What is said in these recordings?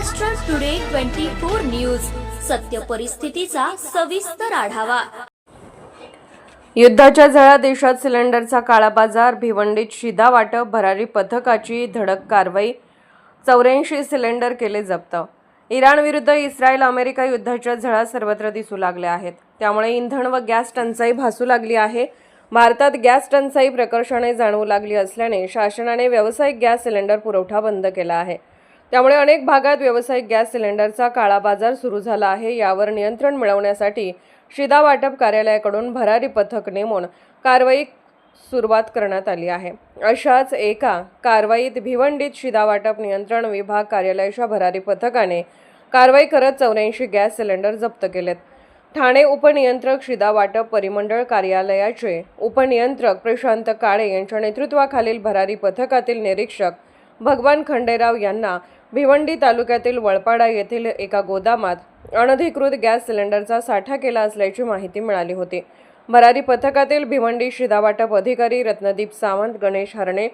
Maharashtra today 24 news, सत्य परिस्थितीचा सविस्तर आढावा। युद्धाच्या झळा देशात सिलेंडरचा काळा बाजार, भिवंडीत शिधा वाटप, भरारी पथकाची धडक कारवाई, 84 सिलेंडर केले जप्त। इराण विरुद्ध इस्रायल अमेरिका युद्धाच्या झळा सर्वत्र दिसू लागल्या आहेत। त्यामुळे इंधन व गॅस टंचाई भासू लागली आहे। भारतात गॅस टंचाई प्रकर्षाने जाणवू लागली असल्याने शासनाने व्यावसायिक गॅस सिलेंडर पुरवठा बंद केला आहे। त्यामुळे अनेक भागात व्यावसायिक गॅस सिलेंडरचा काळा बाजार सुरू झाला आहे। यावर नियंत्रण मिळवण्यासाठी शिधा वाटप कार्यालयाकडून भरारी पथक नेमून कारवाई सुरुवात करण्यात आली आहे। अशाच एका कारवाईत भिवंडीत शिधा वाटप नियंत्रण विभाग कार्यालयाच्या भरारी पथकाने कारवाई करत 84 गॅस सिलेंडर जप्त केलेत। ठाणे उपनियंत्रक शिधा वाटप परिमंडळ कार्यालयाचे उपनियंत्रक प्रशांत काळे यांच्या नेतृत्वाखालील भरारी पथकातील निरीक्षक भगवान खंडेराव यांना भिवंडी तालुक्यातील वळपाडा येथील एका गोदामात अनधिकृत गॅस सिलेंडरचा साठा केला असल्याची माहिती मिळाली होती। भरारी पथकातील भिवंडी शिधा वाटप अधिकारी रत्नदीप सावंत, गणेश हरणे,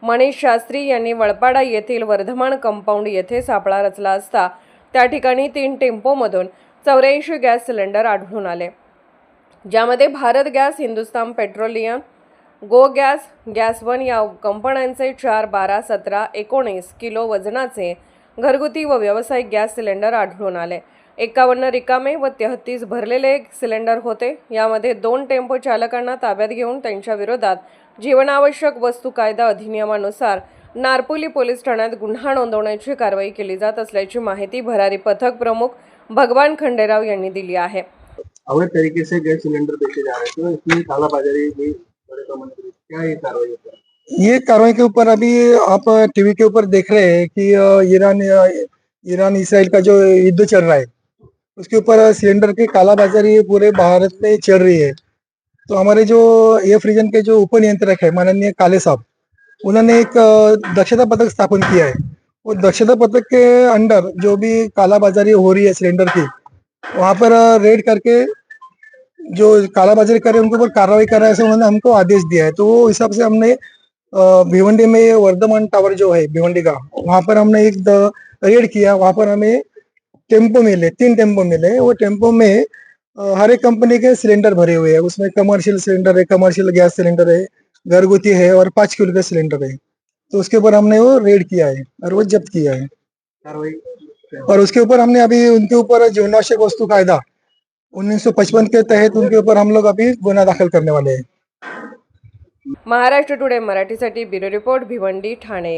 मनीष शास्त्री यांनी वळपाडा येथील वर्धमान कंपाऊंड येथे सापळा रचला असता त्या ठिकाणी 3 टेम्पोमधून 84 गॅस सिलेंडर आढळून आले, ज्यामध्ये भारत गॅस, हिंदुस्तान पेट्रोलियम, गो गॅस, गॅस वन या कंपन्यांचे 4, 12, 17, 19 किलो वजनाचे घरगुती व व्यावसायिक गॅस सिलेंडर आढळून आले। 51 रिकामे व 33 भरलेले सिलेंडर होते। यामध्ये 2 टेम्पो चालकांना ताब्यात घेऊन त्यांच्या विरोधात जीवनावश्यक वस्तू कायदा अधिनियमानुसार नारपोली पोलीस ठाण्यात गुन्हा नोंदवण्याची कारवाई केली जात असल्याची माहिती भरारी पथक प्रमुख भगवान खंडेराव यांनी दिली आहे। अवैध तरीके से गैस सिलेंडर बेचे जा रहे थे, तो इसमें कालाबाजारी हुई, बड़े पैमाने पर क्या ये कार्रवाई होता है? ये कार्रवाई के ऊपर अभी आप टीवी के ऊपर देख रहे हैं कि ईरान इसराइल का जो युद्ध चल रहा है, उसके ऊपर सिलेंडर की कालाबाजारी पूरे भारत में चल रही है। तो हमारे जो एफ रीजन के जो उपनियंत्रक है माननीय काले साहब, उन्होंने एक दक्षता पथक स्थापन किया है। वो दक्षता पथक के अंडर जो भी कालाबाजारी हो रही है सिलेंडर की, वहाँ पर रेड करके जो कालाबाजारी करे उनके ऊपर कार्रवाई कर रहा है, ऐसे उन्होंने हमको आदेश दिया है। तो वो हिसाब से हमने भिवंडी में वर्धमान टावर जो है भिवंडी का, वहाँ पर हमने एक रेड किया। वहाँ पर हमें टेम्पो मिले, 3 टेम्पो मिले। वो टेम्पो में हर एक कंपनी के सिलेंडर भरे हुए हैं। उसमें कमर्शियल सिलेंडर है, कमर्शियल गैस सिलेंडर है, घरगुती है और 5 किलो का सिलेंडर है। तो उसके ऊपर हमने वो रेड किया है और वो जब्त किया है। कार्रवाई और उसके ऊपर हमने अभी उनके ऊपर जीवनावश्यक वस्तु कायदा 1955 के तहत उनके ऊपर हम लोग अभी गुन्हा दाखिल करने वाले हैं। महाराष्ट्र टुडे मराठीसाठी ब्युरो रिपोर्ट, भिवंडी, ठाणे।